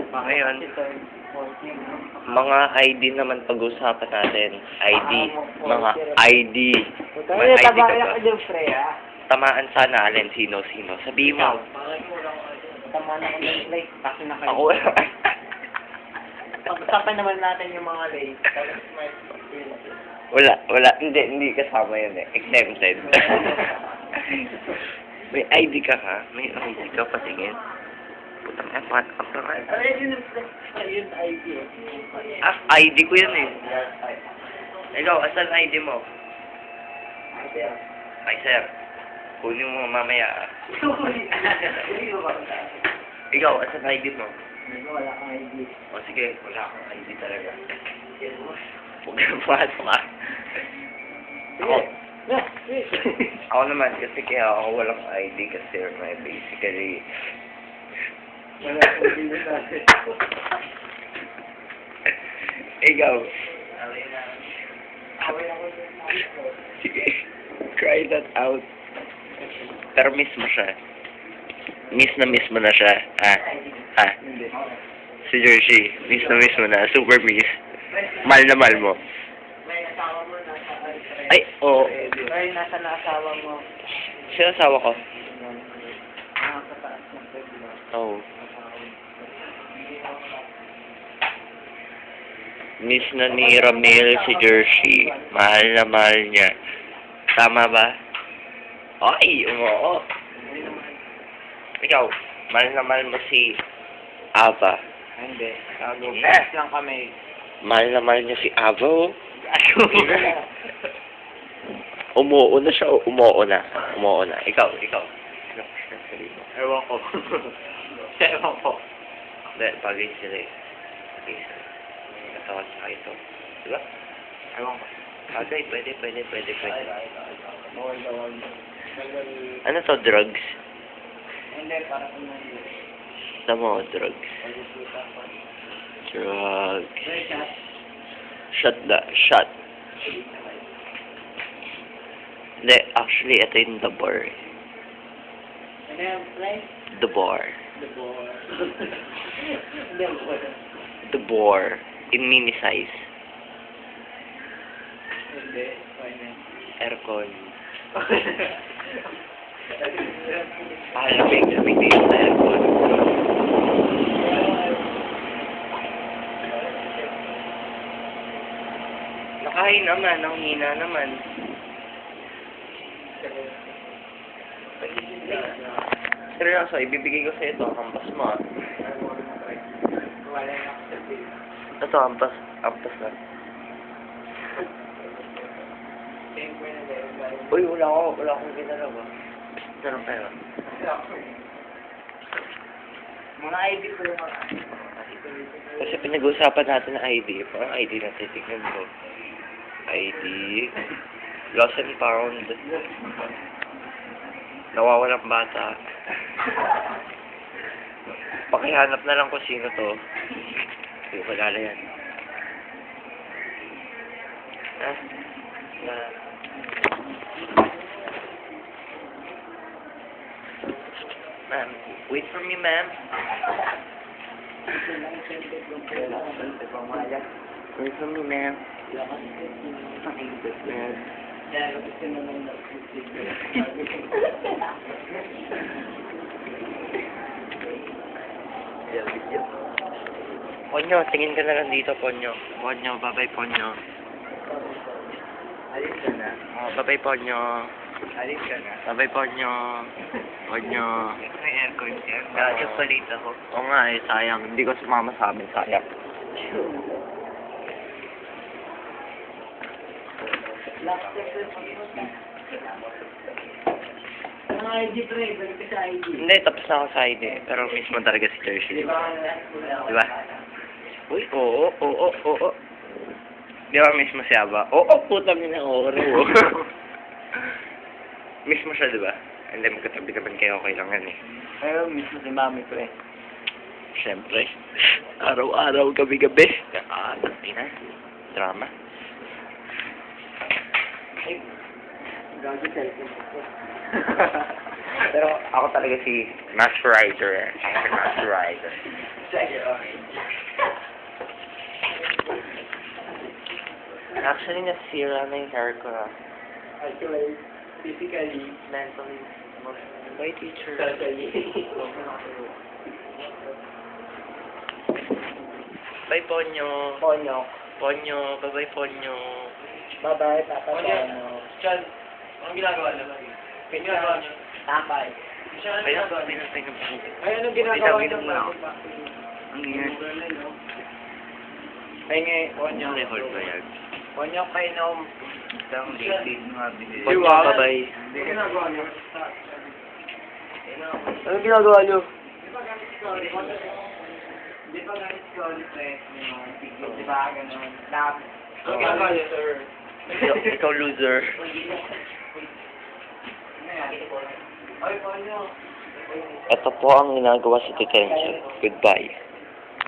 Ngayon, mga ID naman pag-usapan natin. ID. Mga ID. May ID ka ba? Tamaan sana, Allen. Sino? Sabihin mo. Tamaan ako ng lake. Kasi Ako wala. Pag-usapan naman natin yung mga lake. Wala. Hindi kasama yun eh. Exempted. May ID ka ha? May ID ka patingin. Putang F1. Ayun, ID. ID ko yun eh. Ikaw, asan ID mo? Ay, sir. Kunin mo mamaya ah. Ikaw, asan ID mo? Wala kang ID. O sige, wala akong ID talaga. Huwag kang pasok ah. Ako naman, kasi kaya ako walang ID kasi may basically ikaw. Sige, cry that out. Pero miss mo siya. Miss mo na siya. Si Jersey, miss mo na. Super miss. Mahal na mahal mo. May asawa mo nasa Ay, oo. Ay, nasa na asawa mo. Sino asawa ko? Nakakataas ng pwede. Oo. Miss na ni Ramil si Jersey. Mahal na mahal niya. Tama ba? Ay, oo. Ikaw, mahal na mahal mo si Ava. Hindi. Best lang kami. Mahal na mahal niya si Ava, oh. Umuuna siya o umuuna? Umuuna. Ikaw. Ewan ko. Ewan ko. Hindi, bagay sila eh. Katawan sa ito. Diba? Ewan ko. Bagay, pwede. Ano to, drugs? Hindi, para kumuli. Tama, drugs. Shot. Hindi, actually, ito yung the bar. Ano yung price? The bar. The bar. In mini size. Hindi, fine. Aircon. Lamig dito sa aircon. Nakain naman, ang hina naman. Seryoso, ibibigay ko sa ito, hampas mo ah. Ito, hampas na. Uy, wala akong ginalaw ah. Ito ng pera. Mga ID ko yung mga Kasi pinag-usapan natin ng ID. Parang ID natin, tignan mo. ID. Lost and found. Nawawalang bata. Pakihanap na lang kung sino to. Hindi ko kalala yan. Ma'am, wait for me, ma'am. Wait for me, ma'am. Fucking good, man. Ponyo, tingin ka na lang dito, Ponyo. Ponyo, bye-bye, Ponyo. Alis ka na. Bye-bye, Ponyo. Alis ka na. Bye-bye, Ponyo. Ponyo. May aircon siya. Dati palit ako. Oo nga eh, sayang. Hindi ko sumama sa amin, sayang. Last question. Ang ID pre, balik ka sa ID. Hindi, tapos na ako sa ID. Pero mismo talaga si Jersey. Diba? Uy, oo. Di ba mismo si Aba? Oo, puta mo na oro. Mismo siya, di ba? Hindi, magkatabi naman kayo, okay lang yan eh. Pero mismo si mami pre. Siyempre. Araw-araw, gabi-gabi. Ina. Drama. Ay, gagi cellphone ko. Pero ako talaga si Master Rider. Master Rider. Actually, nasira na yung hair ko. Actually, physically, Mentally. Bye, teacher. socially. Bye, Ponyo. Ponyo. Ponyo. Bye-bye, Ponyo. Bye-bye, Papa Ponyo. Chan, anong ginagawa niyo? Anong ginagawa niyo? Tapay. Chan, Ay, anong ginagawa niyo? Ay, anong ginagawa niyo? Inom na ako. Ang ingat. Pahingi, Ponyo. Record ba yan? Ponyo, kainom. Isang latest mga binili. Ponyo, Bye-bye. Anong ginagawa niyo? Anong ginagawa niyo? Di ba ganit ko ulit di ba ganun? Anong ginagawa niyo, sir? Ikaw loser. Ay, Ponyo. Ito po ang ginagawa sa detention. Goodbye.